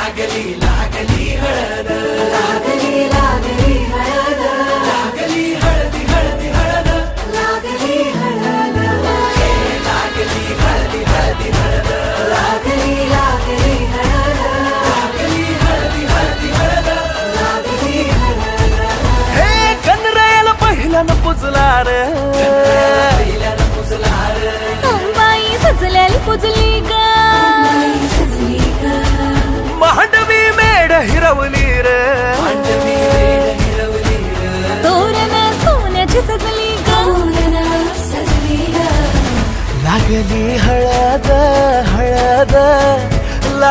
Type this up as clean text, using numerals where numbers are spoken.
लागली लागली हळद लागली लागली हळद लागली हळदी हळदी हळद लागली हळद लागली हळदी हळदी हळद लागली लागली हळद लागली हळदी हळदी हळद लागली हळद हे कनरायाला पहिल्यानं पुजला रे पहिल्यानं पुजला रे अंबाई सजल्याली पुजली ग बाई सजली ग मांडवी मेढ हिरवली रे मांडवी वेड हिरवली रे तोरण सोन्याची सजली ग तोरण सजली ग लागली हळद हळद